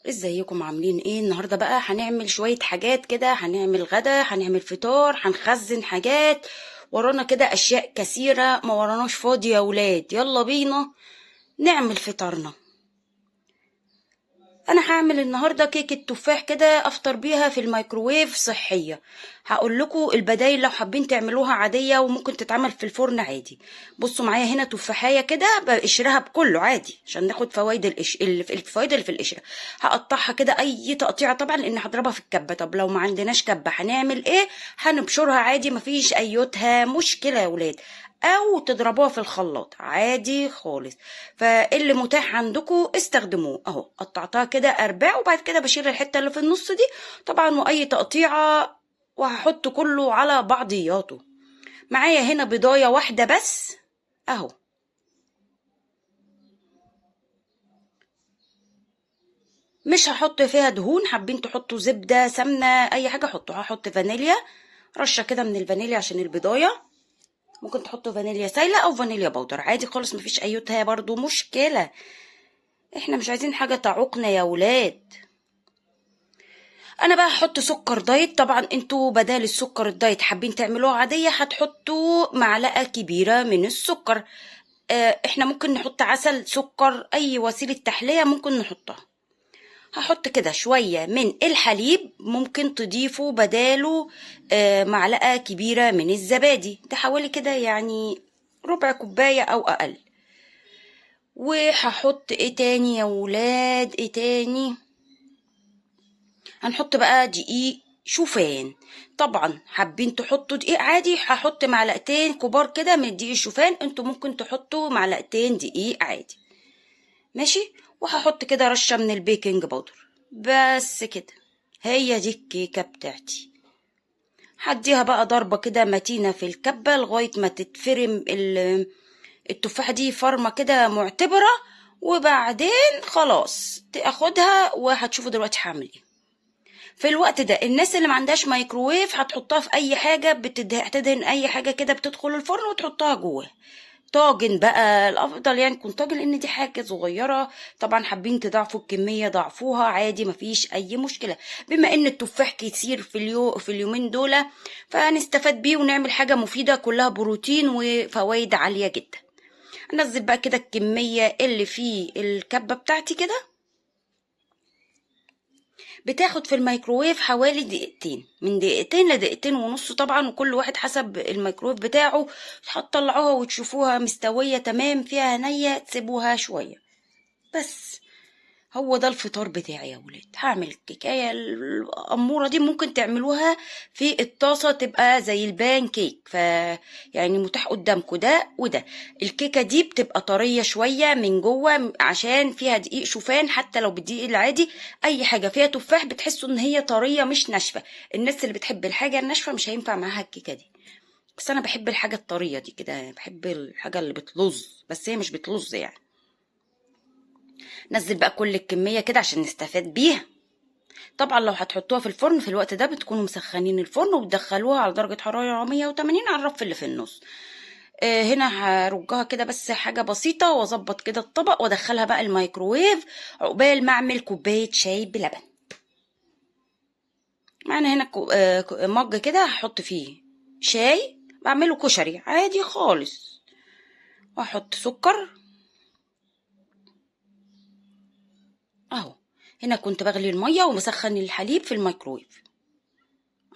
ازيكم عاملين ايه؟ النهارده بقى هنعمل شويه حاجات كده، هنعمل غدا، هنعمل فطار، هنخزن حاجات. ورانا كده اشياء كثيره، ما وراناش فاضي يا ولاد. يلا بينا نعمل فطارنا. انا هعمل النهارده كيكه تفاح كده افطر بيها في الميكروويف، صحيه. هقول لكم البدايل لو حابين تعملوها عاديه، وممكن تتعمل في الفرن عادي. بصوا معايا هنا تفاحيه كده بقشرها بكله عادي عشان ناخد فوائد الفوائد اللي في القشره. هقطعها كده اي تقطيعه طبعا، لان هضربها في الكبه. طب لو ما عندناش كبه هنعمل ايه؟ هنبشرها عادي، مفيش ايوتها مشكله يا ولاد. او تضربوها في الخلاط عادي خالص. فاللي متاح عندكم استخدموه. اهو قطعتها كده ارباع، وبعد كده بشيل الحته اللي في النص دي طبعا، واي تقطيعه، وهحط كله على بعضياته. معايا هنا بيضايه واحده بس اهو. مش هحط فيها دهون، حابين تحطوا زبده سمنه اي حاجه حطوا. هحط فانيليا، رشه كده من الفانيليا عشان البيضايه. ممكن تحطوا فانيليا سايله او فانيليا بودر عادي خالص، مفيش ايوتها برضو مشكله. احنا مش عايزين حاجه تعوقنا يا ولاد. انا بقى هحط سكر دايت. طبعا انتوا بدال السكر الدايت حابين تعملوها عاديه، هتحطوا معلقه كبيره من السكر. احنا ممكن نحط عسل، سكر، اي وسيله تحليه ممكن نحطها. هحط كده شويه من الحليب، ممكن تضيفوا بداله معلقه كبيره من الزبادي، ده حوالي كده يعني ربع كوبايه او اقل. وهحط ايه تاني يا ولاد؟ ايه تاني؟ هنحط بقى دقيق شوفان. طبعا حابين تحطوا دقيق عادي، هحط معلقتين كبار كده من دقيق الشوفان. انتوا ممكن تحطوا معلقتين دقيق عادي، ماشي. وهحط كده رشة من البيكنج باودر. بس كده، هي دي الكيكة بتاعتي. هديها بقى ضربة كده متينة في الكبة لغاية ما تتفرم التفاحة دي فرمة كده معتبرة. وبعدين خلاص تاخدها، وهتشوفوا دلوقتي هعمل ايه. في الوقت ده الناس اللي ما عندهاش مايكروويف هتحطها في اي حاجه، هتدهن اي حاجه كده بتدخل الفرن وتحطها جوه. طاجن بقى الافضل يعني يكون طاجن، لان دي حاجه صغيره. طبعا حابين تضاعفوا الكميه ضاعفوها عادي، مفيش اي مشكله. بما ان التفاح كتير في اليومين دول، فهنستفاد بيه ونعمل حاجه مفيده كلها بروتين وفوائد عاليه جدا. انزل بقى كده الكميه اللي في الكبه بتاعتي كده. بتاخد في الميكروويف حوالي دقيقتين، من دقيقتين لدقيقتين ونص طبعا، وكل واحد حسب الميكروويف بتاعه. هتطلعوها وتشوفوها مستوية تمام فيها نية، تسيبوها شوية بس. هو ده الفطار بتاعي يا ولاد. هعمل الكيكايه الاموره دي، ممكن تعملوها في الطاسه تبقى زي البان كيك. يعني متاح قدامكم ده وده. الكيكه دي بتبقى طريه شويه من جوه عشان فيها دقيق شوفان. حتى لو بالدقيق العادي، اي حاجه فيها تفاح بتحسوا ان هي طريه مش ناشفه. الناس اللي بتحب الحاجه الناشفه مش هينفع معاها الكيكه دي. بس انا بحب الحاجه الطريه دي كده، بحب الحاجه اللي بتلظ، بس هي مش بتلظ يعني. نزل بقى كل الكمية كده عشان نستفاد بيها. طبعا لو هتحطوها في الفرن في الوقت ده بتكونوا مسخنين الفرن، وبتدخلوها على درجة حرارة 180 على الرف اللي في النص. هنا هرجها كده بس حاجة بسيطة، واظبط كده الطبق وادخلها بقى الميكروويف عقبال ما اعمل كوباية شاي بلبن. معانا هنا مج كده هحط فيه شاي، بعمله كشري عادي خالص. واحط سكر اهو. هنا كنت بغلي المية ومسخن الحليب في الميكروويف.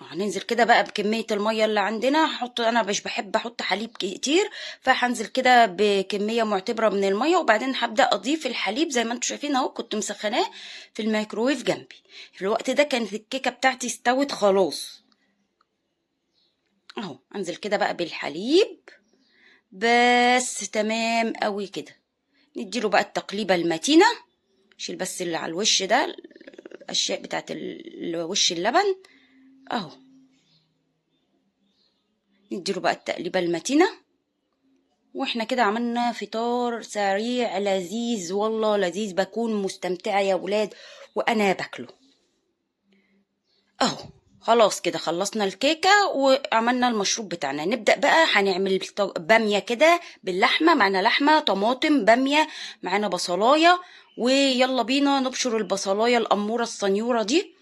هننزل كده بقى بكمية المية اللي عندنا. انا مش بحب احط حليب كتير، فهنزل كده بكمية معتبرة من المية، وبعدين هبدأ اضيف الحليب زي ما انتم شايفين اهو. كنت مسخناه في الميكروويف جنبي. في الوقت ده كانت الكيكة بتاعتي استوت خلاص اهو. انزل كده بقى بالحليب بس تمام قوي كده. نديله بقى التقليبة المتينة. شيل بس اللي على الوش ده، الاشياء بتاعت وش اللبن اهو. نديله بقى التقليبة المتينة. واحنا كده عملنا فطار سريع لذيذ، والله لذيذ. بكون مستمتعة يا ولاد وانا باكله اهو. خلاص كده خلصنا الكيكة وعملنا المشروب بتاعنا. نبدأ بقى هنعمل بامية كده باللحمة. معنا لحمة، طماطم، بامية، معنا بصلاية. ويلا بينا نبشر البصلاية الأمورة الصنيورة دي.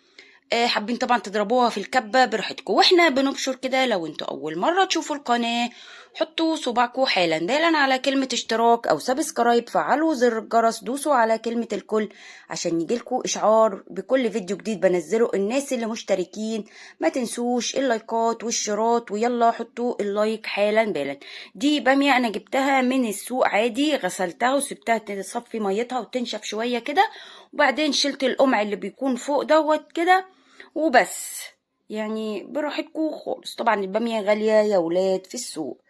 حابين طبعا تضربوها في الكبة براحتكم. واحنا بنبشر كده، لو انتوا أول مرة تشوفوا القناة حطوا صباعكم حالا دايلا على كلمة اشتراك أو سبسكرايب، فعلوا زر الجرس، دوسوا على كلمة الكل عشان يجيلكوا إشعار بكل فيديو جديد بنزله. الناس اللي مشتركين ما تنسوش اللايكات والشيرات، ويلا حطوا اللايك حالا بالا. دي بامية أنا جبتها من السوق عادي، غسلتها وسبتها تصفي ميتها وتنشف شوية كده، وبعدين شلت القمع اللي بيكون فوق دوت كده وبس. يعني براحتكم خالص. طبعا البامية غالية يا ولاد في السوق،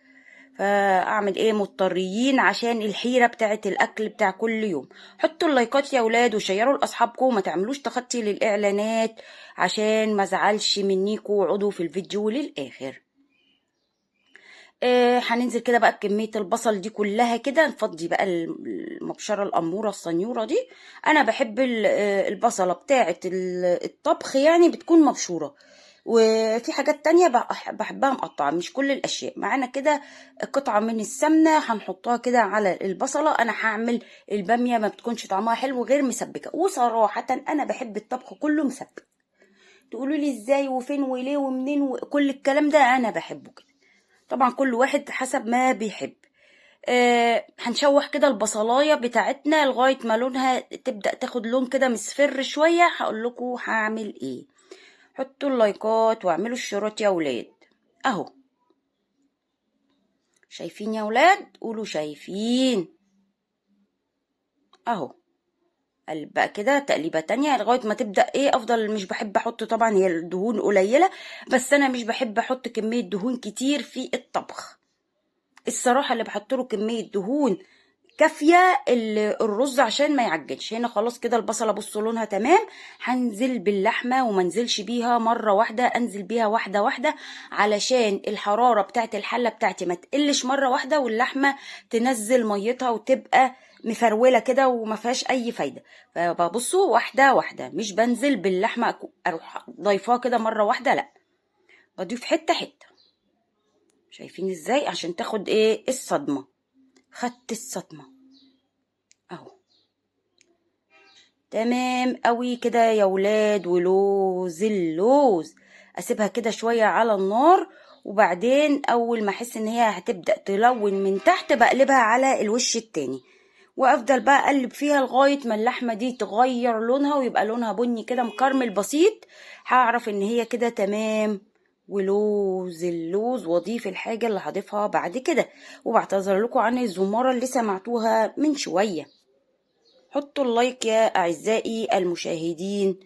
فاعمل ايه؟ مضطرين عشان الحيرة بتاعت الاكل بتاع كل يوم. حطوا اللايكات يا ولاد وشيروا لاصحابكم، وما تعملوش تخطي للاعلانات عشان ما زعلش منيكوا، وقعدوا في الفيديو للاخر. هننزل كده بقى بكمية البصل دي كلها كده. نفضي بقى المبشرة الأمورة الصنيورة دي. أنا بحب البصلة بتاعة الطبخ يعني بتكون مبشورة، وفي حاجات تانية بحبها مقطعة، مش كل الأشياء. معانا كده قطعة من السمنة هنحطها كده على البصلة. أنا هعمل البامية ما بتكونش طعمها حلو غير مسبكة، وصراحة أنا بحب الطبخ كله مسبك. تقولوا لي ازاي وفين وليه ومنين وكل الكلام ده، أنا بحبه كده. طبعا كل واحد حسب ما بيحب. هنشوح كده البصلايه بتاعتنا لغايه ما لونها تبدا تاخد لون كده مصفر شويه. هقول لكم هعمل ايه. حطوا اللايكات واعملوا الشيرات يا ولاد. اهو شايفين يا ولاد؟ قولوا شايفين. اهو قلب بقى كده تقليبه تانية لغايه ما تبدا ايه. افضل مش بحب احط، طبعا هي الدهون قليله بس انا مش بحب احط كميه دهون كتير في الطبخ الصراحه. اللي بحط له كميه دهون كافيه الرز عشان ما يعجنش. هنا خلاص كده البصله بصوا لونها تمام. هنزل باللحمه وما انزلش بيها مره واحده، انزل بيها واحده واحده علشان الحراره بتاعت الحله بتاعتي ما تقلش مره واحده، واللحمه تنزل ميتها وتبقى مفروله كده وما فيهاش اي فايده. فببصوا واحده واحده، مش بنزل باللحمه اروح ضيفاها كده مره واحده، لا بضيف حته حته. شايفين ازاي؟ عشان تاخد ايه الصدمه. خدت الصدمه اهو تمام قوي كده يا ولاد. ولوز اللوز اسيبها كده شويه على النار، وبعدين اول ما احس ان هي هتبدا تلون من تحت بقلبها على الوش التاني، وافضل بقى اقلب فيها لغايه ما اللحمه دي تغير لونها ويبقى لونها بني كده مكرمل بسيط. هعرف ان هي كده تمام. ولوز اللوز واضيف الحاجه اللي هضيفها بعد كده. وبعتذر لكم عن الزماره اللي سمعتوها من شويه. حطوا اللايك يا أعزائي المشاهدين،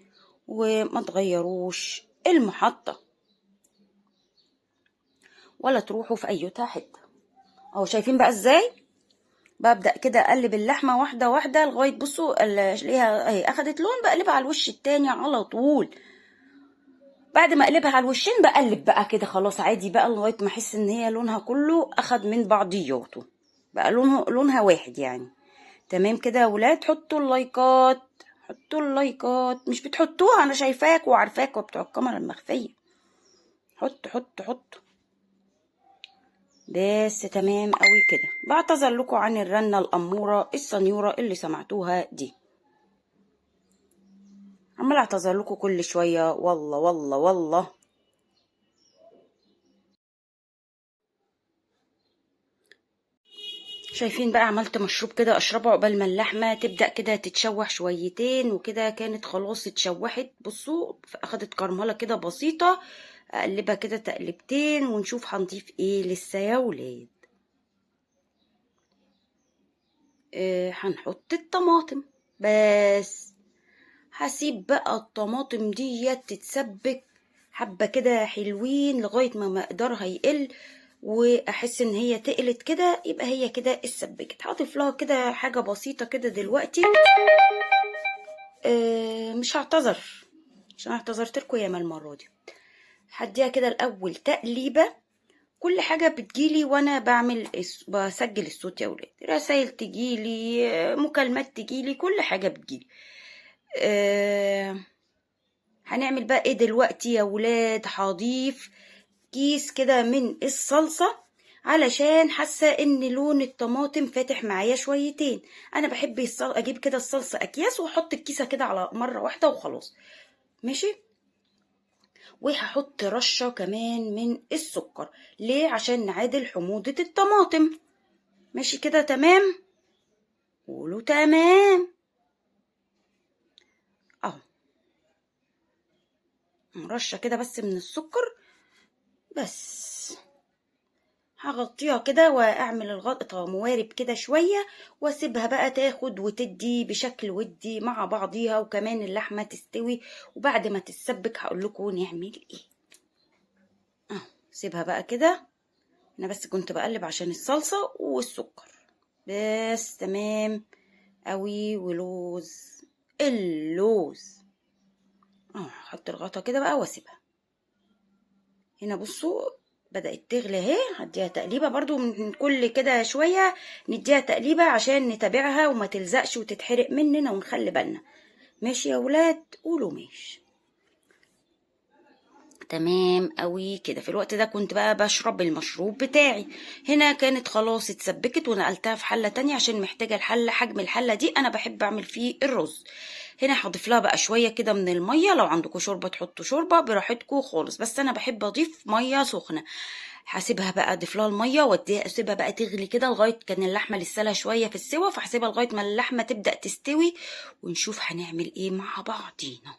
وما تغيروش المحطة ولا تروحوا في أيتها حتة. اهو شايفين بقى ازاي؟ ببدأ كده أقلب اللحمة واحدة واحدة لغاية بصوا ليها اهي أخدت لون، بقلبها على الوش التاني على طول. بعد ما أقلبها على الوشين بقلب بقى كده خلاص عادي بقى لغاية ما أحس إن هي لونها كله أخد من بعضياته، بقى لونها واحد يعني. تمام كده يا ولاد. حطوا اللايكات، حطوا اللايكات. مش بتحطوها، انا شايفاك وعارفاك وبتوع الكاميرا المخفيه. حط حط حط بس. تمام قوي كده. بعتذر لكم عن الرنه الاموره الصنيوره اللي سمعتوها دي. عمال اعتذر لكم كل شويه والله والله والله. شايفين بقى؟ عملت مشروب كده اشربه عقبال ما اللحمه تبدا كده تتشوح شويتين، وكده كانت خلاص اتشوحت. بصوا اخدت كرمله كده بسيطه. اقلبها كده تقلبتين ونشوف هنضيف ايه لسه يا ولاد. هنحط الطماطم بس. هسيب بقى الطماطم دي تتسبك حبه كده حلوين لغايه ما مقدارها يقل، واحس ان هي تقلت كده، يبقى هي كده اتسبكت. هضيف لها كده حاجه بسيطه كده دلوقتي. مش هعتذر عشان اعتذرت لكم ياما المره دي. هديها كده الاول تقليبه. كل حاجه بتجيلي وانا بسجل الصوت يا ولاد، رسائل تجيلي، مكالمات تجيلي، كل حاجه بتجيلي. هنعمل بقى ايه دلوقتي يا ولاد؟ هضيف كيس كده من الصلصة علشان حاسة ان لون الطماطم فاتح معايا شويتين. انا بحب اجيب كده الصلصة اكياس واحط الكيسة كده على مرة واحدة وخلاص. ماشي. وهحط رشة كمان من السكر. ليه؟ عشان نعادل حموضة الطماطم. ماشي كده تمام؟ قولوا تمام. اهو رشة كده بس من السكر بس. هغطيها كده واعمل الغطا موارب كده شوية واسيبها بقى تاخد وتدي بشكل ودي مع بعضيها، وكمان اللحمة تستوي. وبعد ما تتسبك هقول لكم نعمل ايه. سيبها بقى كده. انا بس كنت بقلب عشان الصلصة والسكر بس. تمام قوي. اللوز هحط الغطا كده بقى واسيبها. هنا بصوا بدأت تغلي اهي. هديها تقليبة برضو من كل كده شوية، نديها تقليبة عشان نتابعها وما تلزقش وتتحرق مننا ونخلي بالنا. ماشي يا ولاد؟ قولوا ماشي. تمام قوي كده. في الوقت ده كنت بقى بشرب المشروب بتاعي. هنا كانت خلاص اتسبكت ونقلتها في حلة تانية عشان محتاجة حجم الحلة دي انا بحب اعمل فيه الرز. هنا هضيف لها بقى شوية كده من المية. لو عندكم شوربة تحطوا شوربة براحتكم خالص، بس انا بحب اضيف مية سخنة. هسيبها بقى اضيف لها المية واديها اسيبها بقى تغلي كده لغاية كان اللحمة لسه لها شوية في السوا، فهسيبها لغاية ما اللحمة تبدأ تستوي ونشوف هنعمل ايه مع بعضينا.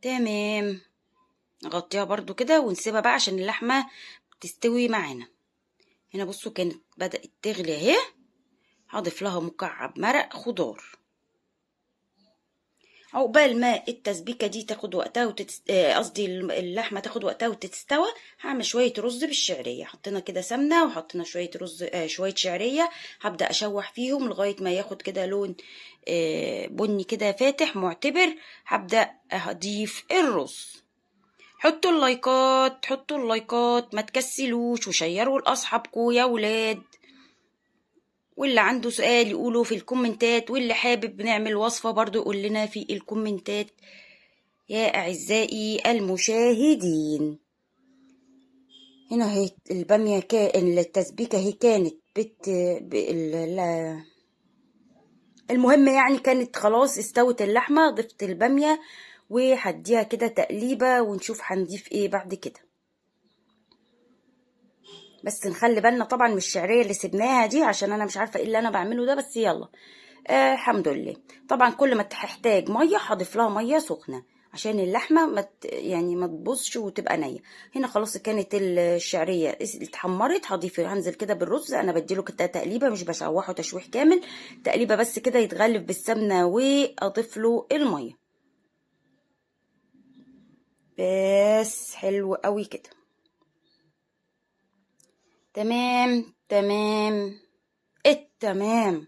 تمام. نغطيها برضو كده ونسيبها بقى عشان اللحمة تستوي معانا. هنا بصوا كانت بدأت تغلي اهي. هضيف لها مكعب مرق خضار. عقبال ما التسبيكة دي تاخد وقتها قصدي اللحمة تاخد وقتها وتتستوى، هعمل شوية رز بالشعرية. حطينا كده سمنة وحطينا شوية رز شوية شعرية. هبدأ أشوح فيهم لغاية ما ياخد كده لون بني كده فاتح معتبر. هبدأ أضيف الرز. حطوا اللايكات ما تكسلوش وشيروا لأصحابكم يا ولاد. واللي عنده سؤال يقوله في الكومنتات، واللي حابب نعمل وصفة برضو يقول لنا في الكومنتات يا أعزائي المشاهدين. هنا هي البامية التسبيكة هي كانت المهم يعني كانت خلاص استوت اللحمة. ضفت البامية وهديها كده تقليبة ونشوف هنضيف ايه بعد كده. بس نخلي بالنا طبعا من الشعريه اللي سبناها دي عشان انا مش عارفه ايه اللي انا بعمله ده، بس يلا. الحمد لله. طبعا كل ما تحتاج ميه هضيف لها ميه سخنه عشان اللحمه ما تبوظش وتبقى نيه. هنا خلاص كانت الشعريه اتحمرت. هنزل كده بالرز. انا بديله كده تقليبه، مش بشوحه تشويح كامل، تقليبه بس كده يتغلف بالسمنه واضيف له الميه بس. حلو قوي كده. تمام التمام.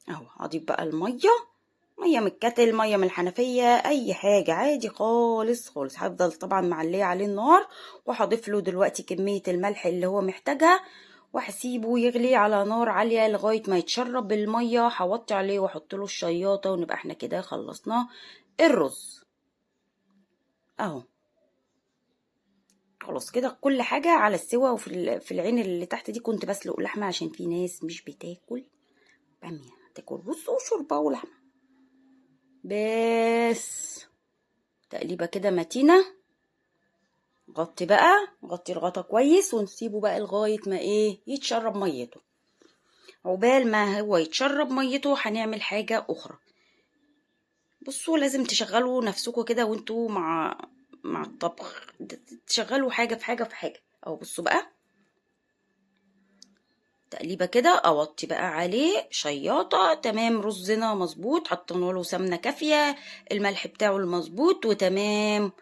اهو هضيف بقى ميه من الكتل، ميه من الحنفيه، اي حاجه عادي خالص. هفضل طبعا معليه عليه النار وهضيف له دلوقتي كميه الملح اللي هو محتاجها وهسيبه يغلي على نار عاليه لغايه ما يتشرب الميه. هوطي عليه واحط له الشياطه ونبقى احنا كده خلصنا الرز. اهو خلاص كده كل حاجه على السوا. وفي العين اللي تحت دي كنت بسلق لحمه عشان في ناس مش بتاكل باميه، تاكل رز وشوربه ولحمه بس. تقليبه كده متينه. غطي الغطا كويس ونسيبه بقى لغايه ما يتشرب ميته. عقبال ما هو يتشرب ميته هنعمل حاجه اخرى. بصوا لازم تشغلوا نفسكم كده وانتوا مع الطبخ، تشغلوا حاجه في حاجه في حاجه. او بصوا بقى تقليبه كده، اوطي بقى عليه شياطه. تمام. رزنا مظبوط، حطينا له سمنه كافيه، الملح بتاعه المظبوط وتمام.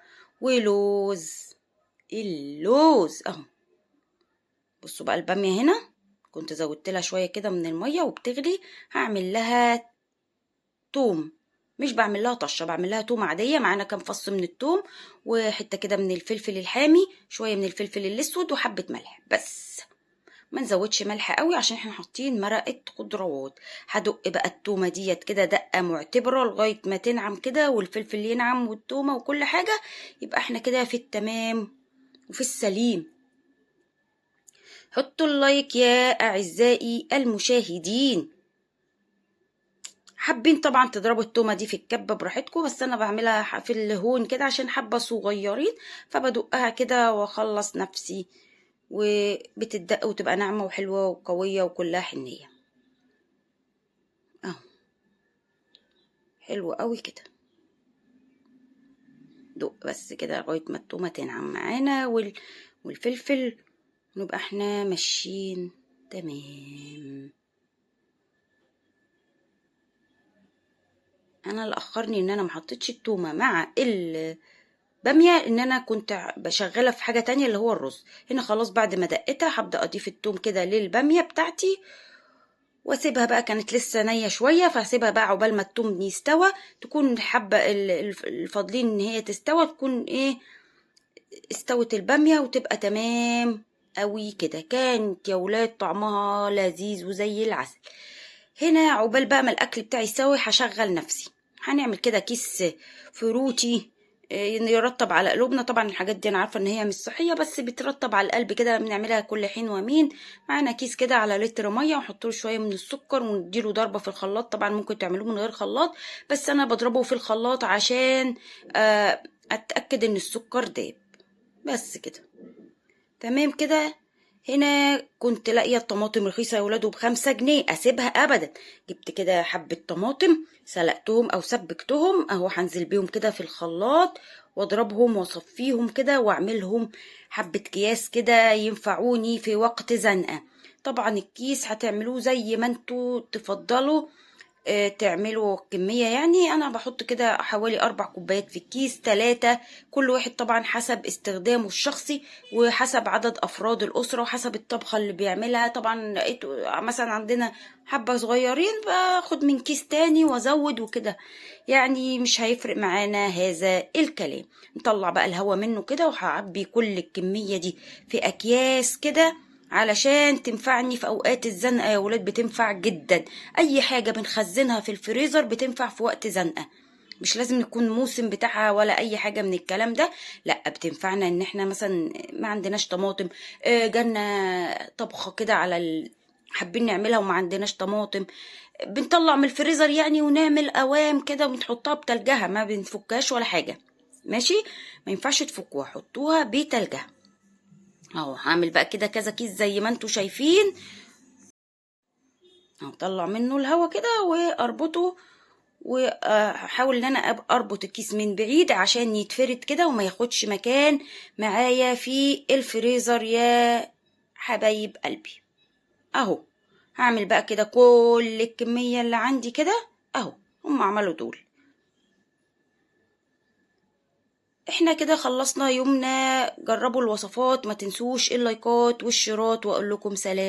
اللوز اهو. بصوا بقى الباميه هنا كنت زودت لها شويه كده من الميه وبتغلي. هعمل لها توم، مش بعمل لها طشه، بعمل لها توم عاديه. معانا كام فص من التوم وحته كده من الفلفل الحامي، شويه من الفلفل الاسود وحبه ملح بس. ما نزودش ملح قوي عشان احنا حاطين مرقه خضروات. هدق بقى التومه ديت كده دقه معتبره لغايه ما تنعم كده، والفلفل ينعم والتومه وكل حاجه، يبقى احنا كده في التمام وفي السليم. حطوا اللايك يا اعزائي المشاهدين. حابين طبعا تضربوا التومه دي في الكبه براحتكم، بس انا بعملها في الهون كده عشان حبه صغيرين، فبدقها كده واخلص نفسي، وبتدق وتبقى ناعمه وحلوه وقويه وكلها حنيه اهو. حلو قوي كده. دق بس كده لغايه ما التومه تنعم معانا والفلفل، نبقى احنا ماشيين تمام. انا اللي اخرني ان انا ما حطيتش التومه مع الباميه، ان انا كنت بشغلها في حاجه تانية اللي هو الرز. هنا خلاص بعد ما دقتها هبدا اضيف التوم كده للباميه بتاعتي، واسيبها بقى، كانت لسه نيه شويه، فهسيبها بقى عقبال ما التوم يستوى، تكون حبه الفاضلين ان هي تستوى، تكون ايه استوت الباميه وتبقى تمام قوي كده. كانت يا ولاد طعمها لذيذ وزي العسل. هنا عقبال بقى ما الاكل بتاعي يستوي هشغل نفسي. هنعمل كده كيس فروتي يرطب على قلوبنا. طبعا الحاجات دي انا عارفه ان هي مش صحيه، بس بترطب على القلب كده، بنعملها كل حين ومين. معانا كيس كده على لتر ميه، ونحط له شويه من السكر ونديله ضربه في الخلاط. طبعا ممكن تعملوه من غير خلاط، بس انا بضربه في الخلاط عشان اتاكد ان السكر داب. بس كده تمام كده. هنا كنت لاقيه الطماطم رخيصه يا ولاد ب5 جنيه، اسيبها ابدا؟ جبت كده حبه طماطم سلقتهم او سبكتهم اهو، هنزل بيهم كده في الخلاط واضربهم واصفيهم كده واعملهم حبه اكياس كده ينفعوني في وقت زنقه. طبعا الكيس هتعملوه زي ما انتوا تفضلوا تعملوا كمية. يعني أنا بحط كده حوالي 4 كوبايات في الكيس، 3 كل واحد طبعا حسب استخدامه الشخصي وحسب عدد أفراد الأسرة وحسب الطبخة اللي بيعملها. طبعا لقيت مثلا عندنا حبة صغيرين باخد من كيس تاني وازود وكده، يعني مش هيفرق معانا هذا الكلام. نطلع بقى الهوا منه كده، وهعبي كل الكمية دي في أكياس كده علشان تنفعني في اوقات الزنقه يا ولاد. بتنفع جدا، اي حاجه بنخزنها في الفريزر بتنفع في وقت زنقه، مش لازم يكون موسم بتاعها ولا اي حاجه من الكلام ده. لا، بتنفعنا ان احنا مثلا ما عندناش طماطم، جالنا طبخه كده حابين نعملها وما عندناش طماطم، بنطلع من الفريزر يعني ونعمل قوام كده ونحطها بتلجها، ما بنفكهاش ولا حاجه. ماشي، ما ينفعش تفكوها، حطوها بتلجها اهو. هعمل بقى كده كذا كيس زي ما انتوا شايفين، هطلع منه الهوا كده واربطه، واحاول ان انا اربط الكيس من بعيد عشان يتفرد كده وما ياخدش مكان معايا في الفريزر يا حبايب قلبي اهو. هعمل بقى كده كل الكمية اللي عندي كده اهو، هم عملوا دول. احنا كده خلصنا يومنا. جربوا الوصفات، ما تنسوش اللايكات والشيرات، واقول لكم سلام.